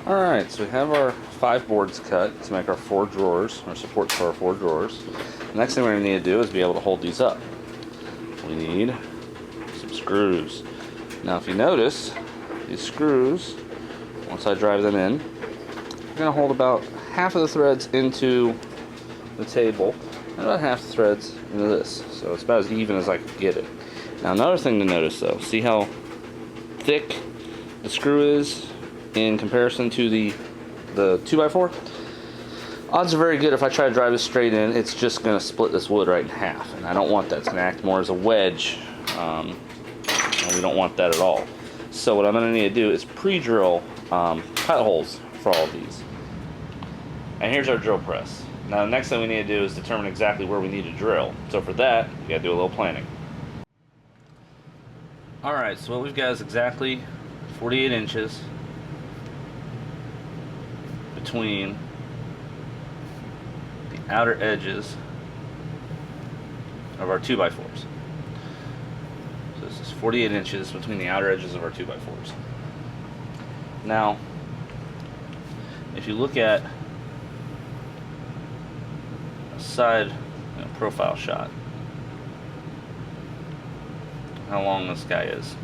Alright, so we have our 5 boards cut to make our 4 drawers, or supports for our 4 drawers. The next thing we're going to need to do is be able to hold these up. We need some screws. Now if you notice, these screws, once I drive them in, I'm going to hold about half of the threads into the table and about half the threads into this. So it's about as even as I can get it. Now another thing to notice though, see how thick the screw is in comparison to the 2x4? Odds are very good if I try to drive this straight in, it's just going to split this wood right in half. And I don't want that. It's going to act more as a wedge. And we don't want that at all. So what I'm going to need to do is pre-drill cut holes for all of these. And here's our drill press. Now the next thing we need to do is determine exactly where we need to drill. So for that, we got to do a little planning. Alright, so what we've got is exactly 48 inches between the outer edges of our 2x4s. So this is 48 inches between the outer edges of our 2x4s. Now, if you look at a side profile shot, how long this guy is.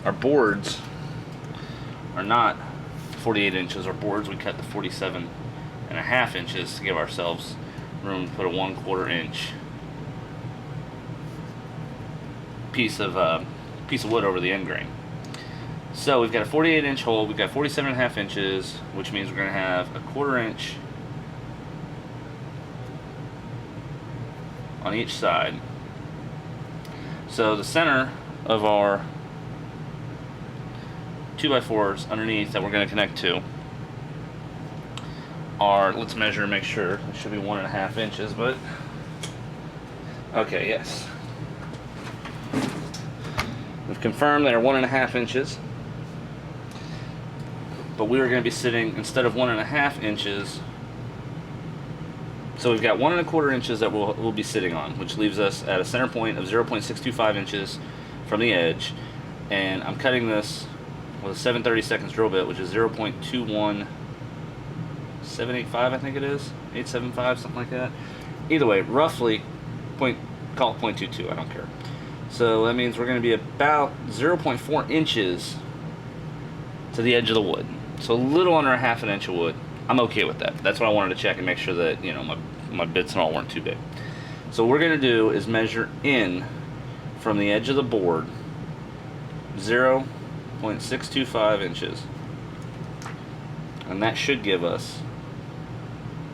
Our boards are not 48 inches. Our boards, we cut to 47.5 inches to give ourselves room to put a 1/4 inch piece of wood over the end grain. So we've got a 48 inch hole, we've got 47.5 inches, which means we're going to have a 1/4 inch on each side. So the center of our 2x4s underneath that we're going to connect to are, let's measure and make sure, it should be 1.5 inches, but okay, yes. We've confirmed they're 1.5 inches, but we are going to be sitting, instead of 1.5 inches, so we've got 1.25 inches that we'll be sitting on, which leaves us at a center point of 0.625 inches from the edge, and I'm cutting this with a 7/32 drill bit, which is 0.21785, I think it is, 875, something like that. Either way, roughly, call it 0.22, I don't care. So that means we're going to be about 0.4 inches to the edge of the wood. So a little under a half an inch of wood. I'm okay with that. That's what I wanted to check and make sure that, you know, my bits and all weren't too big. So what we're going to do is measure in from the edge of the board 0.625 inches. And that should give us,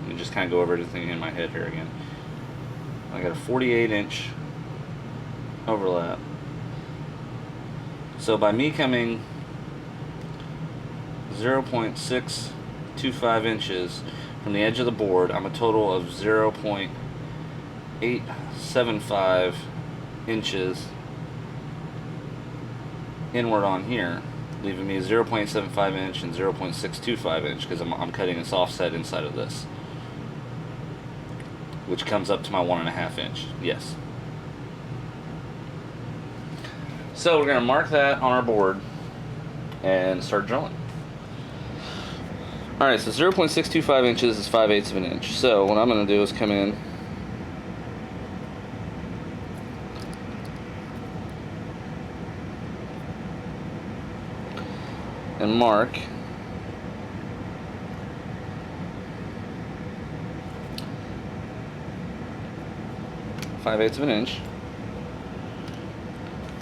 let me just kind of go over everything in my head here again. I got a 48 inch overlap. So by me coming 0.625 inches from the edge of the board, I'm a total of 0.875 inches inward on here, leaving me 0.75 inch and 0.625 inch because I'm cutting this offset inside of this, which comes up to my 1.5 inch. Yes. So we're going to mark that on our board and start drilling. Alright, so 0.625 inches is 5/8 of an inch. So what I'm going to do is come in and mark (5/8 of an inch).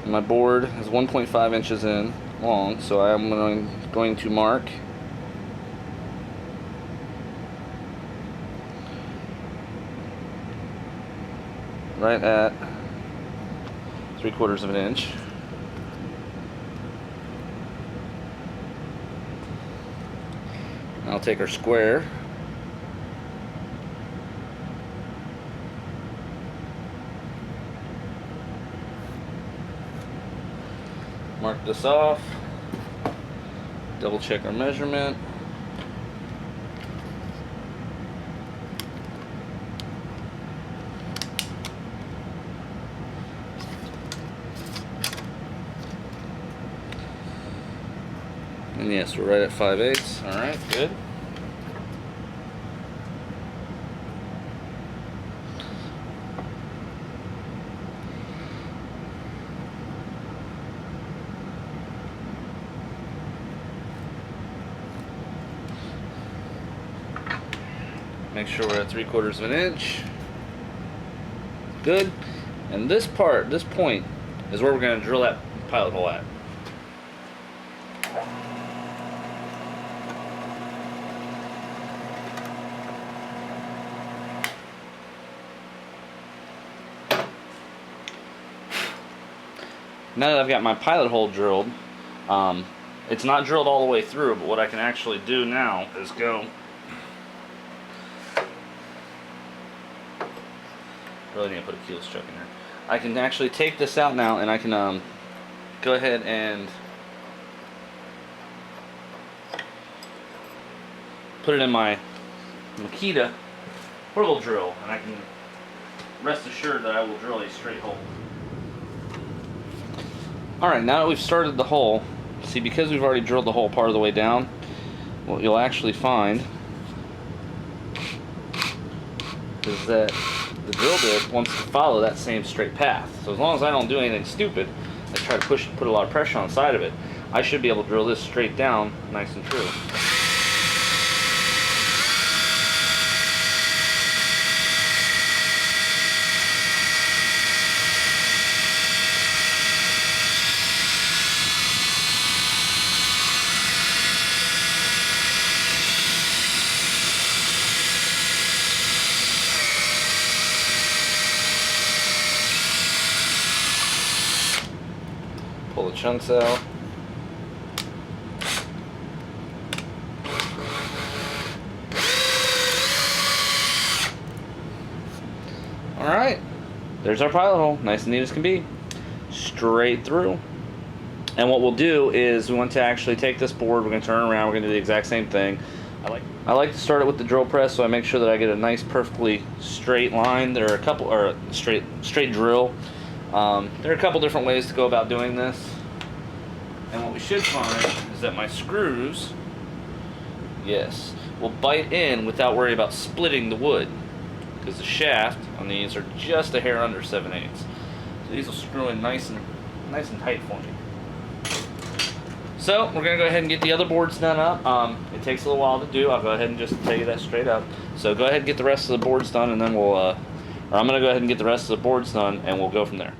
And my board is 1.5 inches in long, so I am going to mark right at 3/4 of an inch. I'll take our square, mark this off, double check our measurement, And yes, we're right at 5/8. All right, good. Make sure we're at 3/4 of an inch. Good. And this part, this point, is where we're going to drill that pilot hole at. Now that I've got my pilot hole drilled, it's not drilled all the way through, but what I can actually do now is go really need to put a keel stroke in there. I can actually take this out now, and I can go ahead and put it in my Makita portal drill, and I can rest assured that I will drill a straight hole. Alright, now that we've started the hole, see, because we've already drilled the hole part of the way down, what you'll actually find is that the drill bit wants to follow that same straight path. So as long as I don't do anything stupid, I try to put a lot of pressure on the side of it, I should be able to drill this straight down nice and true. Pull the chunks out. Alright, there's our pilot hole, nice and neat as can be. Straight through. And what we'll do is we want to actually take this board, we're going to turn it around, we're going to do the exact same thing. I like to start it with the drill press, so I make sure that I get a nice perfectly straight line. There are a couple, or straight drill. There are a couple different ways to go about doing this, and what we should find is that my screws, yes, will bite in without worrying about splitting the wood, because the shaft on these are just a hair under 7/8. So these will screw in nice and tight for me. So we're gonna go ahead and get the other boards done up. It takes a little while to do. I'll go ahead and just tell you that straight up. So go ahead and get the rest of the boards done, and then we'll. Or I'm gonna go ahead and get the rest of the boards done, and we'll go from there.